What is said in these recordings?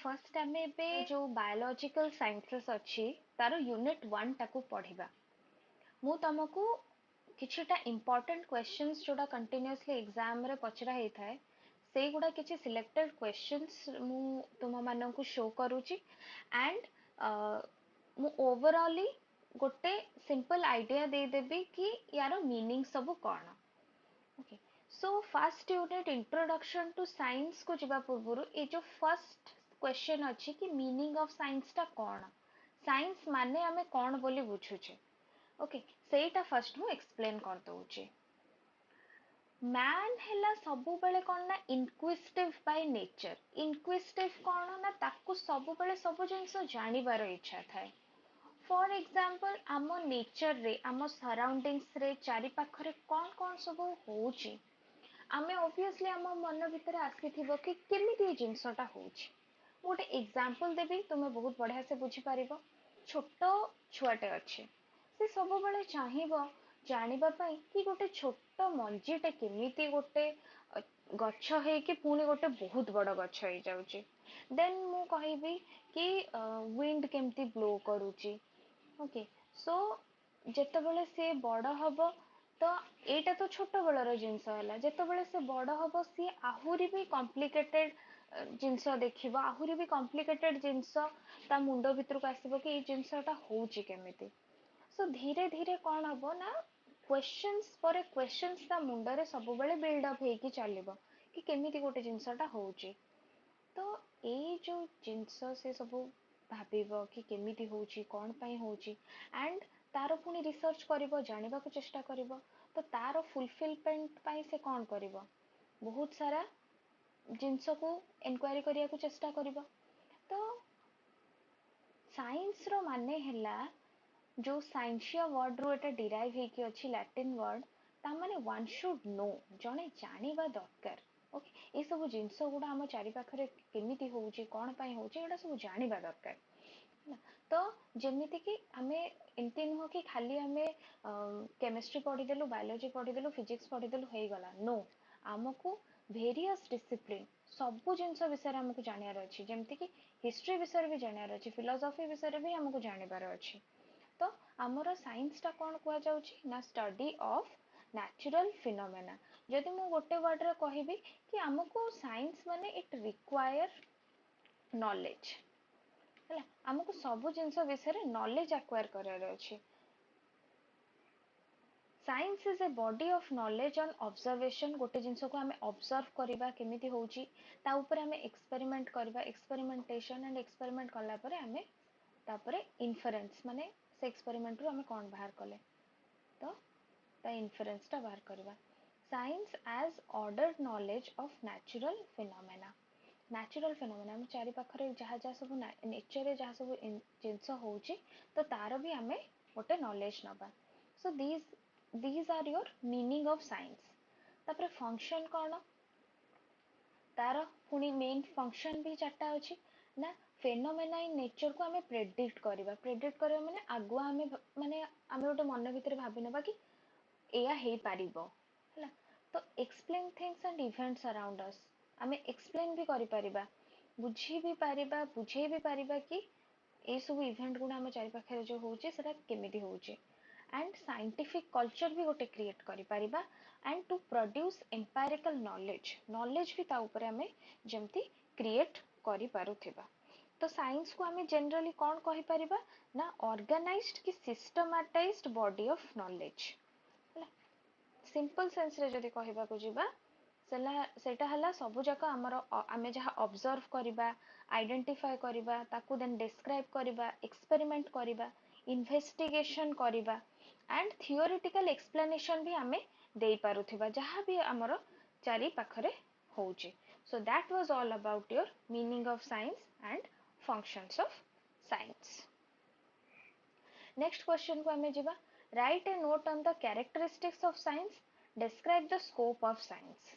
First आम जो biological sciences अच्छी तार यूनिट 1 टाकू पढ़िबा। मु तुमको किछिटा इंपोर्टेंट क्वेश्चंस जोड़ा कंटिन्यूअसली एग्जाम रे पचरा हे थाए से गुडा किछि सिलेक्टेड क्वेश्चंस मु तुम माननकु शो करूची एंड मु ओवरऑली गोटे सिंपल आइडिया दे देबी कि यार मीनिंग सब कोन। Okay, so first unit introduction to science को जिबा पूर्वरु ए जो फर्स्ट क्वेश्चन अच्छी कि मीनिंग ऑफ साइंस टा कोन, साइंस माने आमे कोन बोली बुझुचे। ओके, सेटा फर्स्ट मु एक्सप्लेन कर दउची। मैन हैला सबु बेले कोन ना इनक्विजिटिव बाय नेचर। इनक्विजिटिव कोन ना ताकू सबु बेले सबु जिंस जानिबार इच्छा थाए। फॉर एग्जांपल आम नेचर रे आम सराउंडिंग्स रे चारि पाखरे कोन कोन सब होउची आमे ऑब्वियसली आम मन भितर आसीथिबो कि केमिति जिंसटा होउची। गोटे एग्जांपल देबी तुमे बहुत बढ़िया से बुझी पारिबो। छोटो छुआटे अच्छे से सब बेले चाहिबो जानिबा पई कि गोटे छोटो मंजीटे केमिति गोटे गच्छ हे कि पुनी गोटे बहुत बड़ गच्छ हे जाउची। देन मु कहिबी कि विंड केमिति ब्लो करूची। ओके, सो जेतेबेले से बड़ हबो तो एटा तो छोट बेलर जिनस है, जेतेबेले से बड़ हबो सी आहुरी भी कॉम्प्लिकेटेड जिनस देखिबो, आहुरी भी कॉम्प्लिकेटेड जिनस ता मुंडो भितर को आसीबो कि ए जिनसटा होउची केमिति। सो धीरे धीरे कौन हबो ना क्वेश्चंस पर क्वेश्चंस ता मुंडरे सब बेले बिल्ड अप हेकी चलिबो कि केमिति गोटे जिनसटा होउची। तो ए जो जिनस से सब भाबिबो कि केमिति होउची कोन पई होउची एंड तारो पुनी रिसर्च करिबो, जानिबा को चेष्टा करिबो। तो तारो फुलफिलमेंट पई से कोन करिबो, बहुत सारा जिनस को इंक्वायरी करिया को चेष्टा करिबो। तो साइंस रो माने हैला जो साइंसिया वर्ड रो एटा डिराइव हेकी अछि लैटिन वर्ड, ता माने वन शुड नो, जने जानिबा दरकार। ओके, ए सब जिनस गुडा हम चारि पाखरे केमिति होउची कोन पई होउची एटा सब जानिबा दरकार। तो जेमिति कि आमे एमती नुह कि खाली आमे केमिस्ट्री पढ़ी देलु, बायोलॉजी पढ़ी देलु, फिजिक्स पढ़ी देलु हे गला, नो। आमको वेरियस डिसिप्लिन सबु जिनस विषय हमको जानियार अछि, जेमिति कि हिस्ट्री विषय भी जानियार अछि, फिलोसॉफी विषय भी हमको जानिबार अछि। तो आमर साइंस टा कोन कुआ जाउची ना स्टडी ऑफ नेचुरल फिनोमेना। जदि मु गोटे वर्ड रे कहिबी कि हमको साइंस माने इट रिक्वायर नॉलेज है, हमको सबु जिनस विषय नॉलेज एक्वायर करार अछि। Science is a body of knowledge on observation. गोटे जिनस को हमें ऑब्जर्व करबा केमिति होउची ता ऊपर हमें एक्सपेरिमेंट करबा, एक्सपेरिमेंटेशन एंड एक्सपेरिमेंट कला परे हमें तापरे इन्फरेंस माने से एक्सपेरिमेंट रो हमें कोन बाहर कले तो ता इन्फरेंस ता बाहर करबा। Science as ordered knowledge of natural phenomena. Natural phenomena हम चारि पाखरे जहा जहा सब नेचर रे जहा सब जिनस होउची तो तार भी हमें गोटे नॉलेज नबा। सो these are your meaning of science। तापरे फंक्शन कोन, तार पुनी मेन फंक्शन भी चारटा अछि ना। फेनोमेना इन नेचर को हमें प्रेडिक्ट करबा माने आगुआ हमें माने हमें गोटे मन भितर भाबी नबा कि एया हे पारिबो हला। तो explain things and events around us, हमें एक्सप्लेन भी करि परिबा, बुझी भी पारिबा, बुझे भी पारिबा कि ए सब इवेंट गुना हम चारि पाखरे जो होउची सेटा केमिति होउची। एंड साइंटिफिक कल्चर भी गोटे क्रिएट करि परिबा and to produce empirical knowledge भी ता ऊपर हमें जेमती क्रिएट करि पारुथिबा। तो साइंस को हमें जनरली कौन कहि परिबा ना ऑर्गेनाइज्ड कि systematised body of knowledge. Simple sense रे जदि कहिबा को जिबा सेटा हला सब जाक हमर आमे जहा ऑब्जर्व करिबा, आइडेंटिफाई करिबा, ताकू देन डिस्क्राइब करिबा, एक्सपेरिमेंट करिबा, इन्वेस्टिगेशन करिबा एंड थियोरेटिकल एक्सप्लेनेशन भी हमें देई पारुथिबा जहा भी हमर चारि पाखरे होउची। So that was all about your meaning of science and functions of science. Next question को हमें जिबा। Write a note on the characteristics of science, describe the scope of science.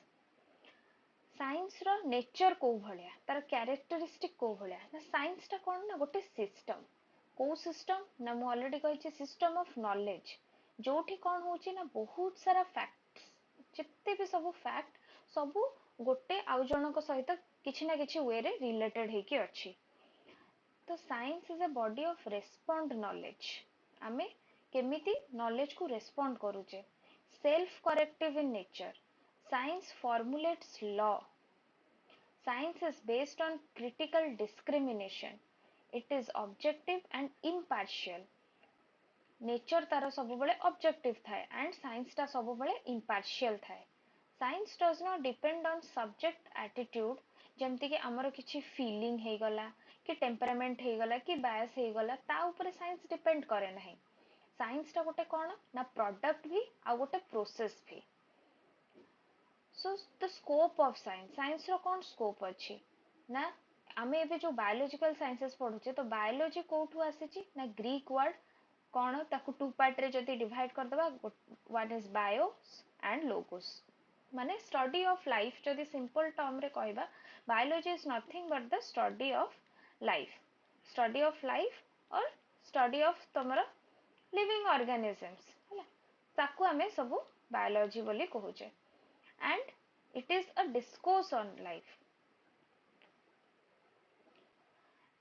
Science रो नेचर को भलिया, तार कैरेक्टरिस्टिक को भलिया ना। साइंस टा कोन ना गोटे सिस्टम, को सिस्टम ना मु ऑलरेडी कहिछि सिस्टम ऑफ नॉलेज, जोठी कोन होछि ना बहुत सारा फैक्ट्स, जिते भी सब फैक्ट सब गोटे आउ जनक सहित किछि ना किछि वे रे रिलेटेड हेकी अछि। तो science is a body of respond knowledge. आमे केमिति नॉलेज को रेस्पॉन्ड करूचे। Self corrective in nature. Science formulates law. Science is based on critical discrimination. It is objective and impartial. Nature तार सबुबले objective थाए and science ता सबुबले impartial थाए. Science does not depend on subject attitude जेमती कि आमर किछि feeling है गला कि temperament है गला कि bias है गला ता ऊपर science depend करे नहीं. Science ता गोटे कौन ना product भी आ गोटे process भी. So the scope of science, science रो कौन scope अछि ना आमे एबे जो biological sciences पढुचे तो biology कोठु आसीची ना Greek word कौन ताकु टू पार्ट रे जदी डिवाइड कर दबा one is bio and logos माने study of life जदी simple term रे कहबा biology is nothing but the study of life or study of तमरा living organisms हैला ताकु आमे सब biology बोली कहूचे and it is a discourse on life.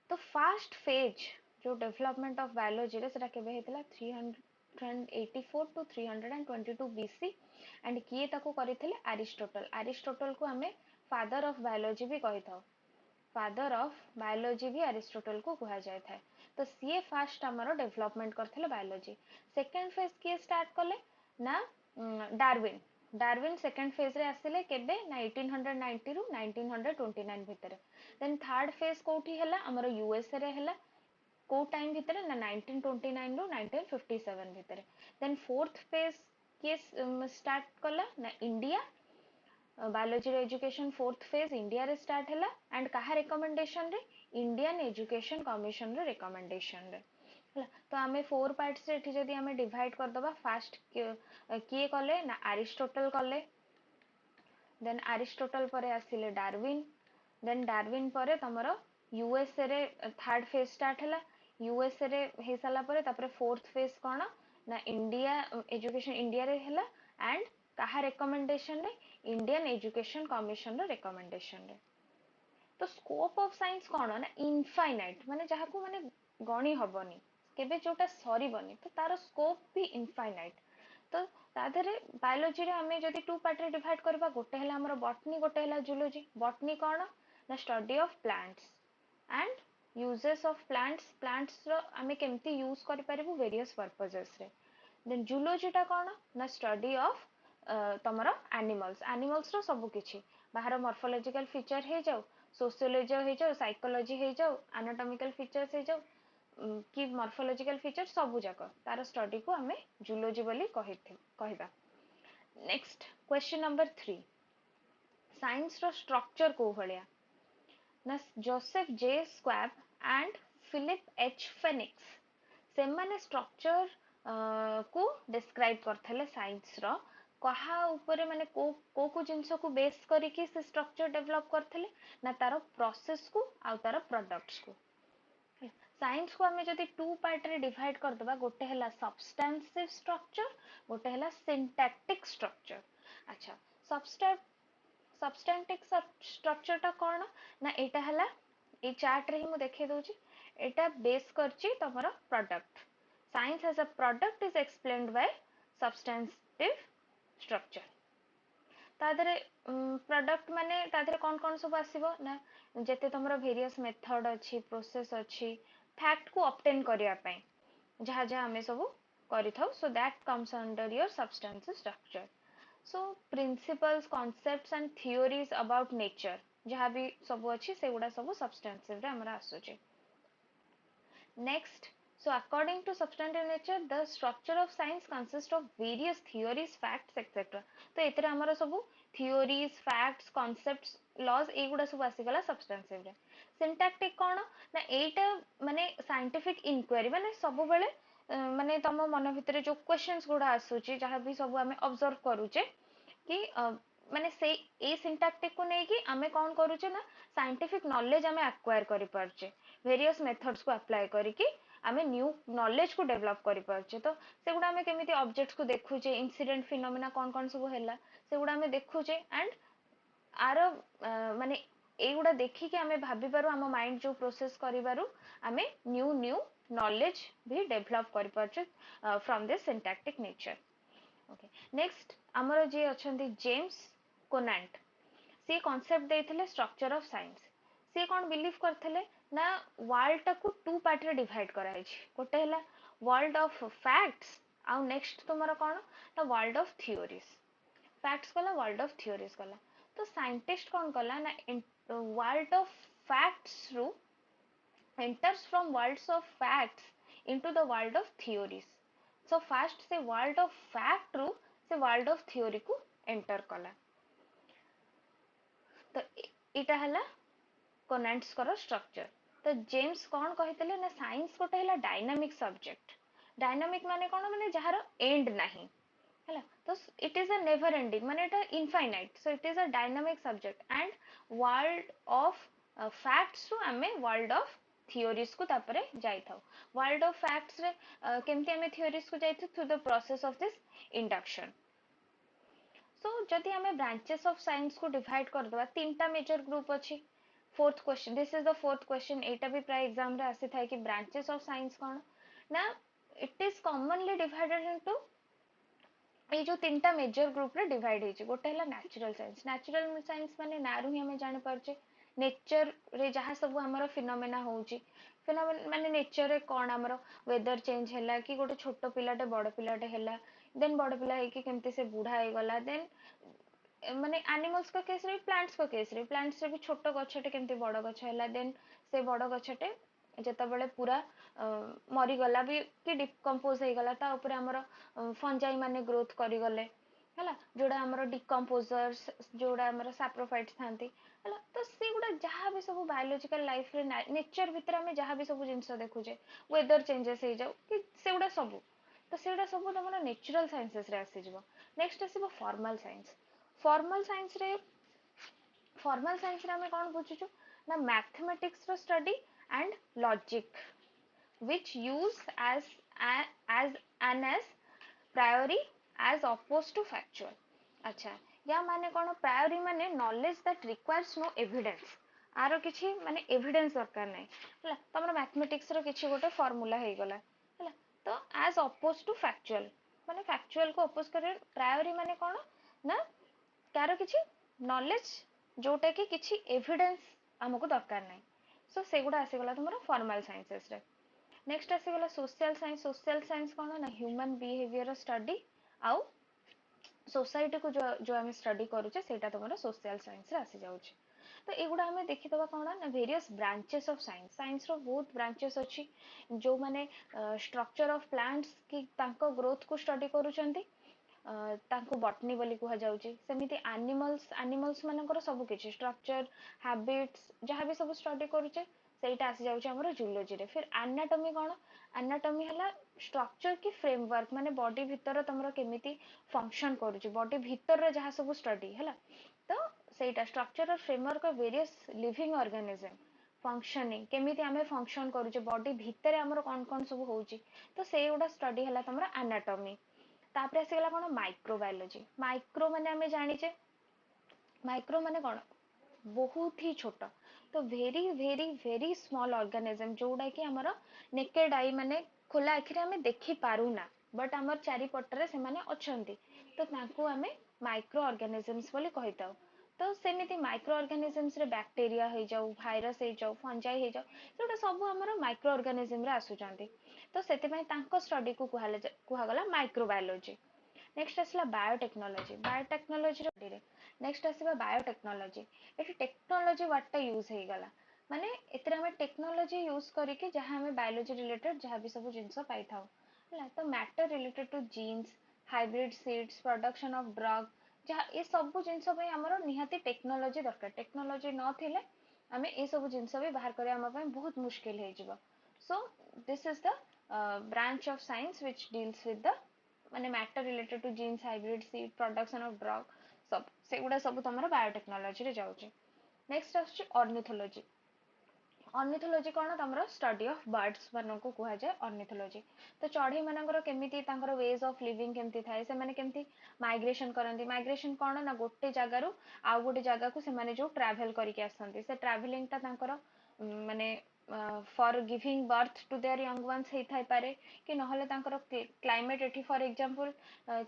तो fast phase जो development of biology रे सेटा केबे हेतला 384 to 322 BC and किए ताको करिथिले Aristotle को हमें father of biology भी कहिथाउ father of biology भी Aristotle को कहा जाय थाए तो सीए फास्ट हमरो डेवलपमेंट करथिले बायोलॉजी सेकंड फेज के स्टार्ट कले ना डार्विन सेकंड फेज रे आसिले केबे ना 1890 रु 1929 भितरे देन थर्ड फेज कोठी हला हमरो यूएसए रे हला को टाइम भितरे ना 1929 रु 1957 भितरे देन फोर्थ फेज के स्टार्ट कला ना इंडिया बायोलॉजी रे एजुकेशन फोर्थ फेज इंडिया रे स्टार्ट हला एंड काहा रिकमेंडेशन रे इंडियन एजुकेशन कमिशन रे रिकमेंडेशन रे तो आमे फोर पार्ट्स रे एठी जदी आमे डिवाइड कर दबा फास्ट किए कले ना एरिस्टोटल कले देन एरिस्टोटल परे आसिले डार्विन देन डार्विन परे तमरो यूएसए रे थर्ड फेज स्टार्ट हला यूएसए रे हे साला परे तापरे फोर्थ फेज कोन ना इंडिया एजुकेशन इंडिया रे हला एंड काहा रिकमेंडेशन रे इंडियन एजुकेशन कमिशन रे रिकमेंडेशन रे तो स्कोप ऑफ साइंस कोन ना इनफाइनाइट माने जहा को माने गणी हबनी केबे जोटा सरीबनी तो तार स्कोप भी इनफाइनाइट तो ताधरे बायोलॉजी रे हमें जदी टू पार्ट रे डिवाइड करबा गोटे हला हमर बॉटनी गोटे हला जूलॉजी बॉटनी कोन ना study of plants and uses of plants रो हमें केमती यूज करि परिबु वेरियस पर्पसेस रे देन जूलॉजी टा कोन ना स्टडी ऑफ तमरो एनिमल्स रो सब किछि बाहर मॉर्फोलॉजिकल फीचर हे जाऊ सोशियोलॉजी हे जाऊ साइकोलॉजी हे जाऊ एनाटॉमिकल फीचर्स हे जाऊ कि मॉर्फोलॉजिकल फीचर सब जाक तार स्टडी को हमें जूलॉजी बोली कहबा नेक्स्ट क्वेश्चन नंबर 3 साइंस रो स्ट्रक्चर को भलिया ना Joseph J Schwab and Philip H Phenix से माने स्ट्रक्चर को डिस्क्राइब करथले साइंस रो कहा ऊपर माने को जिंस को बेस करिकि से स्ट्रक्चर डेवलप करथले ना तार प्रोसेस को आ तार प्रोडक्ट्स को साइंस को हमें जदी टू पार्ट रे डिवाइड कर दबा गोटे हला सब्सटेंसिव स्ट्रक्चर गोटे हला सिंटैक्टिक स्ट्रक्चर अच्छा सब्सटेंटिक स्ट्रक्चर टा कोन ना एटा हला ए चार्ट रे ही मु देखे दोची एटा बेस करची तमरो product science as a product is explained by substantive structure तादरे प्रोडक्ट माने तादरे कोन सब आसीबो ना जेते तमरो वेरियस मेथड अछि प्रोसेस अछि फैक्ट को ऑब्टेन करिया पई जहा जहा हमें सब करिथाउ so that comes under your substance structure so principles concepts and theories about nature जहा भी सब अछि सेगुडा सब सब्सटेंसिव रे हमरा आसुचे next so according to substantive nature the structure of science consists of various theories facts etc तो एतरे हमर सब theories facts concepts laws एगुडा सब आसी गला सब्सटेंसिव रे सिंटैक्टिक कोन ना एटा माने साइंटिफिक इंक्वायरी माने सब बेले माने तम मन भितरे जो क्वेश्चंस गुडा आसुची जहा भी सब हमें ऑब्जर्व करूचे कि माने से ए सिंटैक्टिक को नै कि हमें कोन करूचे ना साइंटिफिक नॉलेज हमें एक्वायर करि परचे वेरियस मेथड्स को अप्लाई करिकि हमें न्यू नॉलेज को डेवलप करि परचे तो सेगुडा हमें केमिति ऑब्जेक्ट्स को देखुचे इंसिडेंट फिनोमेना कोन सब हैला सेगुडा हमें देखुचे एंड आरो माने एगुड़ा देखिकी आमे भाभी पारू आम माइंड जो प्रोसेस करिबारु आमे न्यू न्यू नॉलेज भी डेवलप करि पारछु from this syntactic nature. Okay next हमर जे अछंती जेम्स कोनांट सी कांसेप्ट देथिले स्ट्रक्चर ऑफ साइंस। सी कोन बिलीव करथिले ना वर्ल्ड टाकू टू पार्ट रे डिवाइड करा हैछि गोटे हला वर्ल्ड ऑफ फैक्ट्स आउ नेक्स्ट तुमरा कोन ना वर्ल्ड ऑफ थ्योरीज। फैक्ट्स कला वर्ल्ड ऑफ थ्योरीज कला तो साइंटिस्ट कौन कला ना वर्ल्ड ऑफ फैक्ट्स रू enters from worlds of facts into the world of theories. So first से world of fact रू से world of theory को enter कला। तो इटा हला कोनांट्स करो स्ट्रक्चर। तो जेम्स कौन कहितले ना साइंस गोटे हला डायनामिक सब्जेक्ट। डायनामिक माने कौन माने जहार एंड नहीं है तो it is a never ending माने it infinite so it is a dynamic subject and world of facts रु आमे वर्ल्ड ऑफ थियोरीज को तापरे जाई थाउ। वर्ल्ड ऑफ फैक्ट्स रे केमती आमे थियोरीज को जाई through the process of this induction. So जदि आमे ब्रांचेस ऑफ साइंस को डिवाइड कर दवा तीनटा मेजर ग्रुप अछि। Fourth question this is the fourth question एटा भी प्राय एग्जाम रे आसी थाए कि ब्रांचेस ऑफ साइंस कोन ना it is commonly divided into ये जो तीनटा मेजर ग्रुप रे डिवाइड हेछि गोटे हला नेचुरल साइंस। नेचुरल साइंस माने नारू ही हमें जानि परछे नेचर रे जहा सब हमर फिनोमेना होछि फिनोमेना माने नेचर रे कोन हमर वेदर चेंज हैला कि गोटे छोटो पिलाटे बड़ पिलाटे हैला देन बड़ पिला हे कि केमते से बूढ़ा हे गला देन माने एनिमल्स का केस रे प्लांट्स का केस रे प्लांट्स रे भी छोटो गछटे केमते बड़ गछ हैला देन से बड़ गछटे जेतबेले पूरा मरी गला भी कि डिकम्पोज हे गला ता ऊपर हमर फंजाई माने ग्रोथ करी गले हला जोड़ा हमर डिकम्पोजर्स जोड़ा हमर सैप्रोफाइट्स थांती हला तो से गुडा जहां भी सब बायोलॉजिकल लाइफ रे नेचर भीतर हमें जहां भी सब जिंस देखुजे वेदर चेंजेस हे जाउ कि से गुडा सब तो से गुडा सब हमर नेचुरल साइंसेस रे आसी जिवो। नेक्स्ट आसीबो फॉर्मल साइंस। फॉर्मल साइंस रे हमें कोन बुझुछु ना मैथमेटिक्स रो study and logic which use as priori as opposed to factual। अच्छा या माने कोन प्रायोरी माने knowledge that requires no evidence आरो किछि माने एविडेंस दरकार नै हला तमरो मैथमेटिक्स रो किछि गोटे फार्मूला हे गला हला तो एज अपोज टू फैक्चुअल माने फैक्चुअल को अपोज करे प्रायोरी माने कोन ना तारो किछि नॉलेज जोटा कि किछि एविडेंस हमको दरकार नै सो सेगुडा आसी गला तमरो फॉर्मल साइंसेस रे। नेक्स्ट आसी गला सोशल साइंस। सोशल साइंस कोन ना ह्यूमन बिहेवियर स्टडी आउ सोसाइटी को जो हमें स्टडी करूचे सेटा तमरो सोशल साइंस रे आसी जाउचे। तो एगुडा हमें देखि दबा कोन ना various branches of science. Science रो बहुत ब्रांचेस अछि जो माने स्ट्रक्चर ऑफ प्लांट्स की तांको ग्रोथ को स्टडी करूचंती तांको बॉटनी बोली कुहा जाउची सेमिति एनिमल्स मानकर सब किछि स्ट्रक्चर हैबिट्स जहां भी सब स्टडी करूचे सेटा आसी जाउची हमरो जूलॉजी रे। फिर एनाटॉमी कोन एनाटॉमी हला स्ट्रक्चर की फ्रेमवर्क माने बॉडी भीतर तमरो केमिति फंक्शन करूची बॉडी भीतर रे जहां सब स्टडी हला तो सेटा स्ट्रक्चर और framework of various living organism functioning केमिति हमें फंक्शन करूचे बॉडी भीतर हमरो कोन कोन सब होउची तो सेगुडा स्टडी हला तमरो एनाटॉमी। तापरे आसी गला कोन माइक्रोबायोलॉजी। माइक्रो माने हमें जानिचे माइक्रो माने कोन बहुत ही छोटा तो very very very small organism जोड़ा कि हमर नेकेड आई माने खोला आखिरे हमें देखि पारुना बट हमर चारि पटरे से माने अछंती तो तांको हमें माइक्रो ऑर्गेनिजम्स बोली कहिताउ। तो सेमिति माइक्रो ऑर्गेनिजम्स रे बैक्टीरिया हे जाऊ भाइरस हे जाऊ फंजाई हे जाऊ जोटा सब हमर माइक्रो ऑर्गेनिज्म रे आसुचंती तो सेति पय तांको स्टडी को कुहा गला माइक्रोबायोलॉजी। नेक्स्ट आसला बायोटेक्नोलॉजी। बायोटेक्नोलॉजी रे नेक्स्ट आसीबा बायोटेक्नोलॉजी एठी टेक्नोलॉजी वर्डटा यूज हे गला माने एतरे हम टेक्नोलॉजी यूज करिके जहां हमें बायोलॉजी रिलेटेड जहां भी सब जिंस पाई थाउ हला तो matter related to genes hybrid seeds production of drug जहां ए सब जिंस पय हमरो निहाती टेक्नोलॉजी दरकार टेक्नोलॉजी न थिले हमें ए सब जिंस भी बाहर करे हम पय बहुत मुश्किल हे जिवो। So this is the branch of science which deals with the माने matter related to genes hybrid seed production of drug सब सेगुडा सब तमरो बायोटेक्नोलॉजी रे जाउची। नेक्स्ट आछी ऑर्निथोलॉजी। अर्निथोलॉजी कौन तमरो स्टडी ऑफ बर्ड्स मानन को कुहा जाय अर्निथोलॉजी। तो चढ़ई मानकर केमिति तांकर वेज ऑफ लिविंग केमिति थाए से माने केमिति माइग्रेशन करंती माइग्रेशन कौन ना गोटे जगारू आउ गोटे जगह को से माने जो ट्रैवल करके आसंती से ट्रैवलिंग ता तांकर माने for giving birth to their young ones हे थाई पारे कि नहले तांकर क्लाइमेट एठी फॉर एग्जांपल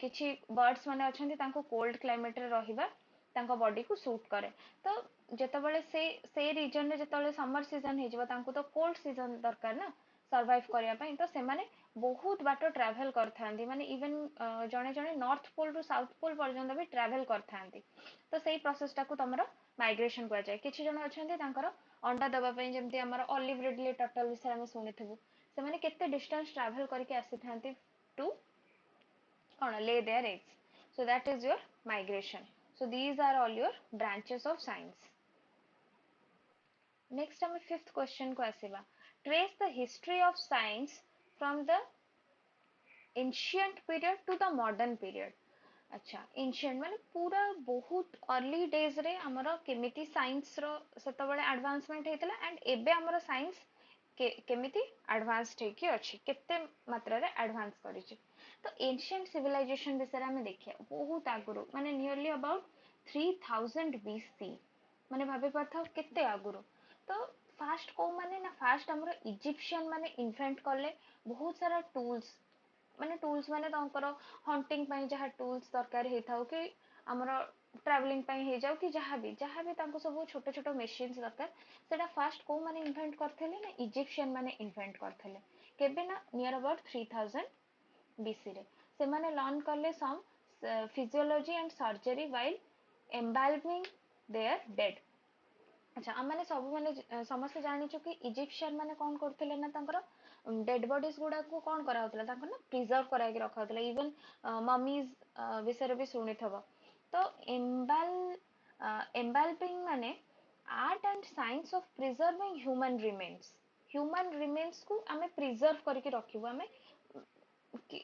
किछि बर्ड्स माने अछंती तांको कोल्ड क्लाइमेट रे रहिबा तांको बॉडी को सूट करे। तो जेतेबेले से रीजन रे जेतेबेले समर सीजन हे जिवो तांको तो कोल्ड सीजन दरकार ना सर्वाइव करिया पई। तो से माने बहुत बाटो ट्रैवल करथांती माने इवन जणे जणे नॉर्थ पोल रु साउथ पोल पर्यंत भी ट्रैवल करथांती। तो सेही प्रोसेस टाको तमरो माइग्रेशन कह जाय। किछि जण अछंती तांकर अंडा दबा पई जेमति हमर ऑलिव रिडले टर्टल विषय हम सुनिथिबु से माने केते डिस्टेंस ट्रैवल करके आसीथांती टू कोन lay their eggs. So that is your migration. So these are all your branches of science. Next हम fifth question को आसीबा trace the history of science from the ancient period to the modern period. अच्छा ancient माने पूरा बहुत early days रे हमरो केमिति science row सेतबेले advancement हेतला and एबे हमरो साइंस केमिति एडवांस्ड हे कि अछि केते मात्रा रे एडवांस करिछि। तो एंशिएंट सिविलाइजेशन विषय में देखिए बहुत आगुरु माने नियरली अबाउट 3000 बीसी माने भाबे पाथाव केते आगुरु। तो फास्ट को माने ना फास्ट हमरो इजिप्शियन माने इन्वेंट करले बहुत सारा टूल्स माने तांकर हंटिंग पई जहा टूल्स दरकार हे थाउ कि हमरो ट्रैवलिंग पई हे जाउ कि जहा भी तांको सब छोटे छोटे मशीन्स दरकार सेटा फास्ट को माने इन्वेंट करथले ना इजिप्शियन माने इन्वेंट करथले केबे ना नियर अबाउट 3000 बीसी रे से माने लर्न करले some physiology and surgery while embalming their dead. अच्छा हम माने सब माने समस्त जानि छु कि इजिप्शियन माने कोन करथले ना तांकर डेड बॉडीज गुडा को कोन करा होतला तांकर ना प्रिजर्व करा के रखा होतला इवन ममीज विषय भी सुनि थबो। तो एम्बाल्मिंग माने art and science of preserving human remains को आमे प्रिजर्व करके रखिबो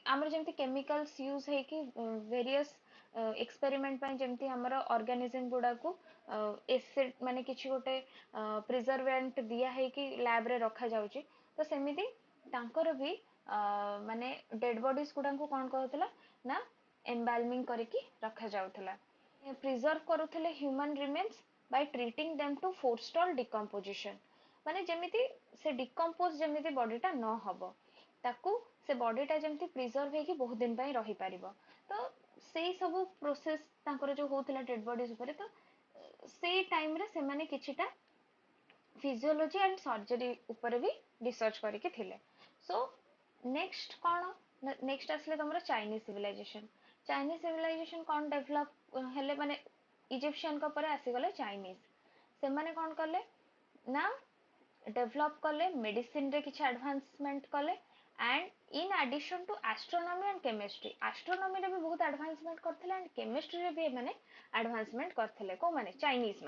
आमर जेमती केमिकल्स यूज है कि वेरियस एक्सपेरिमेंट पई जेमती हमर ऑर्गेनिज्म गुडा को एसिड माने किछि गोटे प्रिजर्वेंट दिया है कि लैब रे रखा जाउची। तो सेमिति तांकर भी माने डेड बॉडीज गुडा को कोन कहतला ना एम्बाल्मिंग करके रखा जाउथला प्रिजर्व करूथले human remains by treating them to forestall decomposition माने जेमिति से डिकम्पोज जेमिति बॉडीटा न हबो ताकू से बॉडीटा जेमिति प्रिजर्व हे कि बहुत दिन पई रही परिबो। तो सेही सब प्रोसेस तांकर जो होतला डेड बॉडीज ऊपर तो से टाइम रे से माने किछिटा फिजियोलॉजी एंड सर्जरी ऊपर भी रिसर्च करके थिले। सो नेक्स्ट कोन नेक्स्ट आसले तमरो चाइनीज सिविलाइजेशन कोन डेवलप हेले माने इजिप्शियन का परे आसी गले चाइनीज से माने कोन करले ना डेवलप कले मेडिसिन रे किछ एडवांसमेंट कले and in addition to astronomy and chemistry रे भी बहुत एडवांसमेंट करथिले एंड केमिस्ट्री रे भी माने एडवांसमेंट करथिले को माने चाइनीज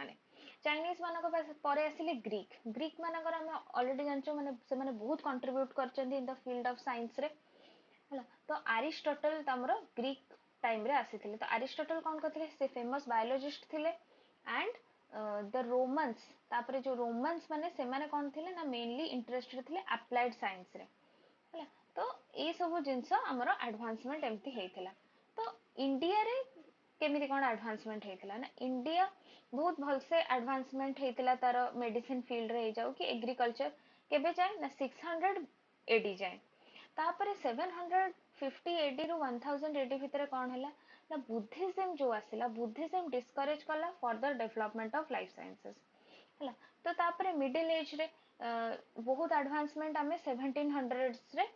मानको परे आसिले ग्रीक मानकर हम ऑलरेडी जानचो माने से माने बहुत कंट्रीब्यूट करचंदी in the field of science रे हला। तो एरिस्टोटल तमरो ग्रीक टाइम रे आसीथिले। तो एरिस्टोटल कोन करथिले से फेमस बायोलॉजिस्ट थिले एंड द रोमन्स तापरे जो रोमन्स माने से माने कोन थिले ना मेनली इंटरेस्टेड थिले अप्लाइड साइंस रे हला। तो ए सब जिंस हमरो एडवांसमेंट एम्ति हेथिला। तो इंडिया रे केमिति कोन एडवांसमेंट हेथिला ना इंडिया बहुत भल से एडवांसमेंट हेतिला तार मेडिसिन फील्ड रे जाऊ कि एग्रीकल्चर केबे जाय ना 600 एडी जाय तापरे 750 एडी रु 1000 एडी भितरे कोन हैला ना बुद्धिज्म जो आसिला बुद्धिज्म डिस्करेज कला further development of life sciences हला। तो तापरे मिडिल एज रे बहुत एडवांसमेंट हमें 1700s रे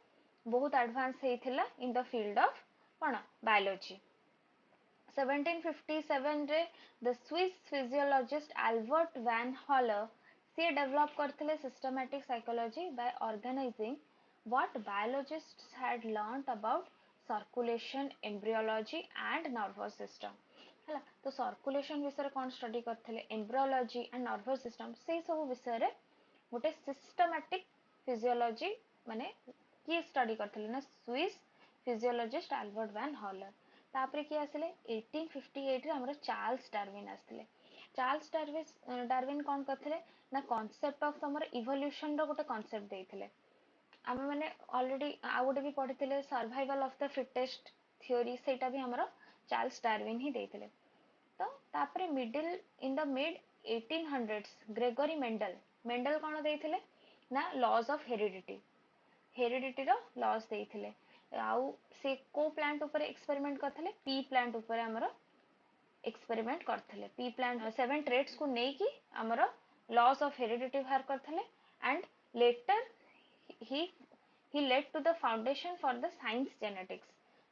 बहुत एडवांस हेतिला इन द फील्ड ऑफ कोन बायोलॉजी। 1757 रे the Swiss physiologist Albert von Haller से डेवलप करथिले systematic psychology by organising what biologists had learnt about circulation embryology and nervous system हला। तो सर्कुलेशन विषय कोन स्टडी करथिले एम्ब्रियोलॉजी एंड नर्वस सिस्टम से सब विषय रे गोटे सिस्टमैटिक फिजियोलॉजी माने की स्टडी करथिले ना Swiss physiologist Albert von Haller. तापरे की आसिले 1858 रे हमर चार्ल्स डार्विन आसिले चार्ल्स डार्विन कौन करथिले ना कॉन्सेप्ट ऑफ हमर इवोल्यूशन रो गोटे कॉन्सेप्ट देइथिले आमे माने ऑलरेडी आ गोटे भी पढ़िथिले survival of the fittest theory सेटा भी हमर चार्ल्स डार्विन ही देइथिले तो तापरे middle in the mid 1800s Gregory Mendel कौन देइथिले ना लॉज ऑफ हेरिडिटी रो लॉज देइथिले आउ से को प्लांट ऊपर एक्सपेरिमेंट करथिले पी प्लांट ऊपर हमर एक्सपेरिमेंट करथिले पी प्लांट 7 ट्रेट्स को नै कि हमर लॉज ऑफ हेरिडिटी बाहर करथिले and later he he led to the foundation for the science genetics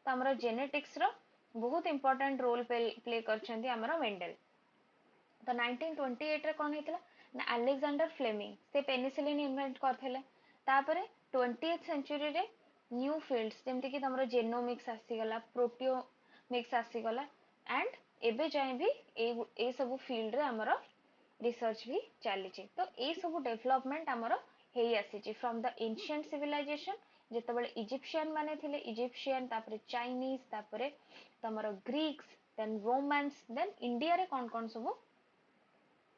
तो हमर जेनेटिक्स रो बहुत इंपोर्टेंट रोल प्ले करछन्ती हमर मेंडल तो 1928 रे कोन हेतला ना अलेक्जेंडर फ्लेमिंग से पेनिसिलिन इन्वेंट करथिले तापरे 20th सेंचुरी रे न्यू फील्ड्स जेमति कि हमर जेनोमिक्स आसी गला प्रोटियोमिक्स आसी गला एंड एबे जाय भी ए सब फील्ड रे हमर रिसर्च भी चली तो ए सब डेवलपमेंट हमर हेई आसी फ्रॉम द एंशिएंट सिविलाइजेशन जेतेबेले इजिप्शियन माने थिले इजिप्शियन तापरे चाइनीज तापरे तमरो Greeks then Romans then India रे कोन कोन सब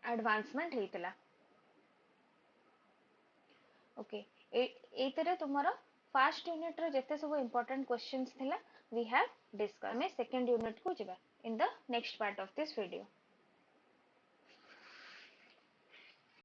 एडवांसमेंट हेतला ओके एतरे तुमरो फर्स्ट यूनिट रे जते सब इंपोर्टेंट क्वेश्चंस थिला वी हैव डिस्कस में सेकंड यूनिट को जिबा in the next part of this video